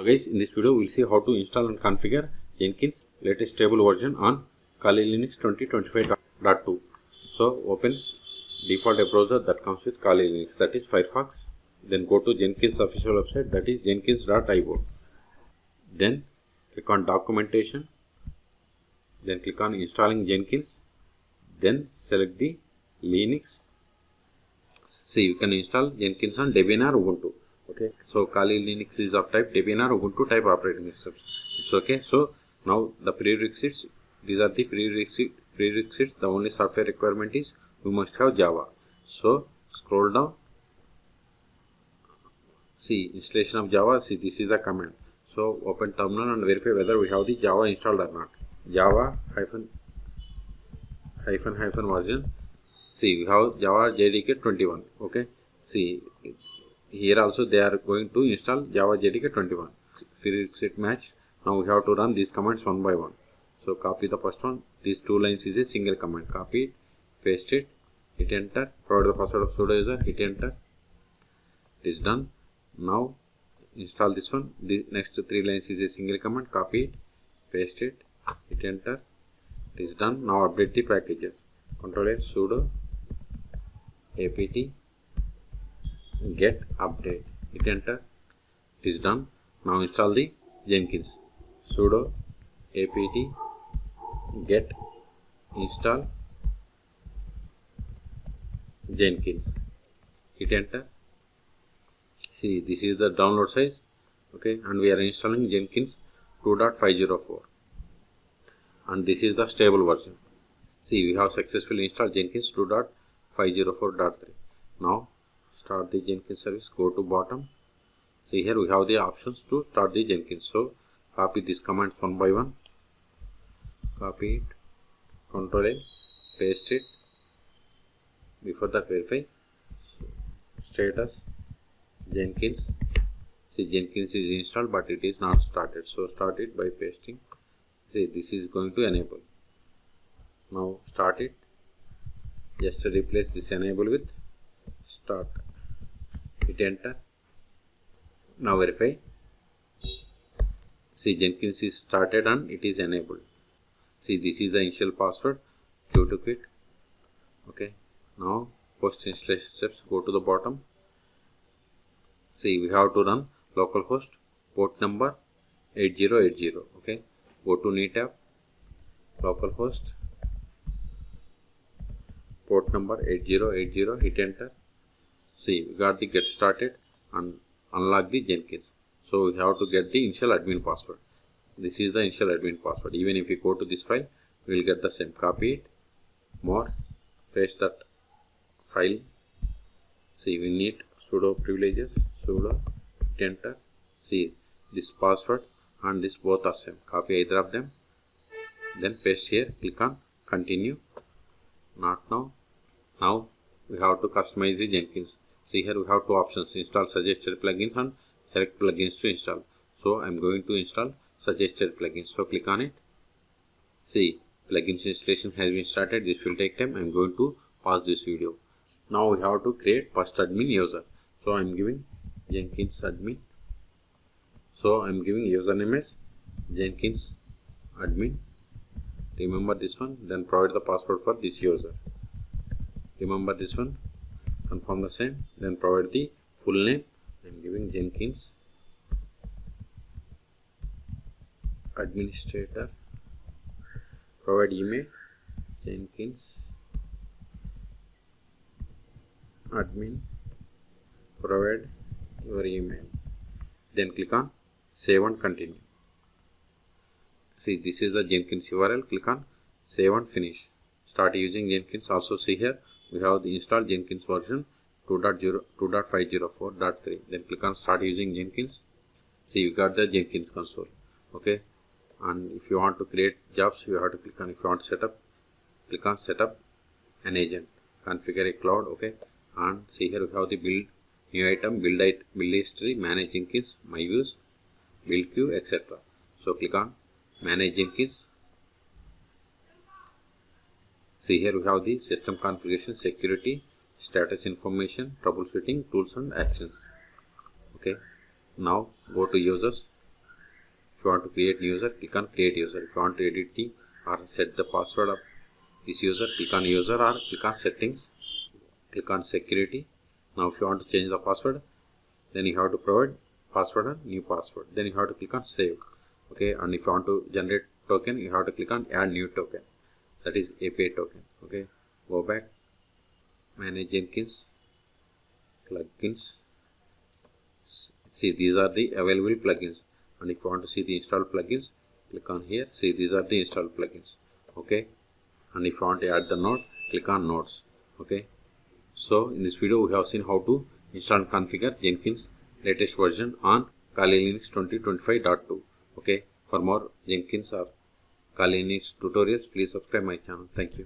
Guys, in this video we will see how to install and configure Jenkins latest stable version on Kali Linux 2025.2. So open default web browser that comes with Kali Linux, that is Firefox. Then go to Jenkins official website, that is jenkins.io. Then click on documentation. Then click on installing Jenkins. Then select the Linux. See, you can install Jenkins on Debian or Ubuntu. Okay, so Kali Linux is of type Debian or Ubuntu type operating systems. It's okay. So now the prerequisites, these are the prerequisites. The only software requirement is you must have Java. So scroll down. See, installation of Java. See, this is the command. So open terminal and verify whether we have the Java installed or not. Java hyphen version. See, we have Java JDK 21. Okay. See, here also they are going to install Java JDK 21. Prerequisite match. Now we have to run these commands one by one. So copy the first one. These two lines is a single command. Copy it, paste it, hit enter. Provide the password of sudo user. Hit enter. It is done. Now install this one. The next three lines is a single command. Copy it, paste it, hit enter. It is done. Now update the packages. Control A sudo apt get update, hit enter. It is done. Now install the Jenkins. Sudo apt get install Jenkins, hit enter. See, this is the download size. Okay, and we are installing Jenkins 2.504 and this is the stable version. See, we have successfully installed Jenkins 2.504.3. Now start the Jenkins service. Go to bottom. See, here we have the options to start the Jenkins. So copy these commands one by one. Copy it. Control A. Paste it. Before that, verify. So, status Jenkins. See, Jenkins is installed, but it is not started. So start it by pasting. See, this is going to enable. Now start it. Just replace this enable with start. Hit enter. Now verify. See, Jenkins is started and it is enabled. See, this is the initial password. Q to quit. Okay. Now post installation steps. Go to the bottom. See, we have to run localhost port number 8080. Okay. Go to new tab. Localhost port number 8080. Hit enter. See, we got the get started and unlock the Jenkins. So we have to get the initial admin password. This is the initial admin password. Even if we go to this file, we will get the same. Copy it. More. Paste that file. See, we need sudo privileges. Sudo. Hit enter. See, this password and this both are same. Copy either of them. Then paste here. Click on continue. Not now. Now we have to customize the Jenkins. See, here we have two options: install suggested plugins and select plugins to install. So I am going to install suggested plugins. So click on it. See, plugins installation has been started. This will take time. I am going to pause this video. Now we have to create first admin user. So I am giving Jenkins admin. So I am giving username as Jenkins admin. Remember this one. Then provide the password for this user. Remember this one. Confirm the same. Then provide the full name. I am giving Jenkins administrator. Provide email. Jenkins admin. Provide your email. Then click on save and continue. See, this is the Jenkins URL. Click on save and finish. Start using Jenkins. Also see here we have the installed Jenkins version 2.504.3. Then click on start using Jenkins. See, you got the Jenkins console. Okay. And if you want to create jobs, you have to click on, if you want to set up, click on set up an agent. Configure a cloud. Okay. And see, here we have the build new item, build history, manage Jenkins, my views, build queue, etc. So click on manage Jenkins. See, here we have the system configuration, security, status information, troubleshooting, tools and actions. Okay. Now go to users. If you want to create new user, click on create user. If you want to edit the or set the password of this user, click on user or click on settings, click on security. Now if you want to change the password, then you have to provide password and new password. Then you have to click on save. Okay, and if you want to generate token, you have to click on add new token, that is API token. Okay, go back, manage Jenkins, plugins. See, these are the available plugins, and if you want to see the installed plugins, click on here. See, these are the installed plugins. Okay, and if you want to add the node, click on nodes. Okay, so in this video we have seen how to install and configure Jenkins latest version on Kali Linux 2025.2. Okay, for more Jenkins or Kali Linux tutorials, please subscribe my channel. Thank you.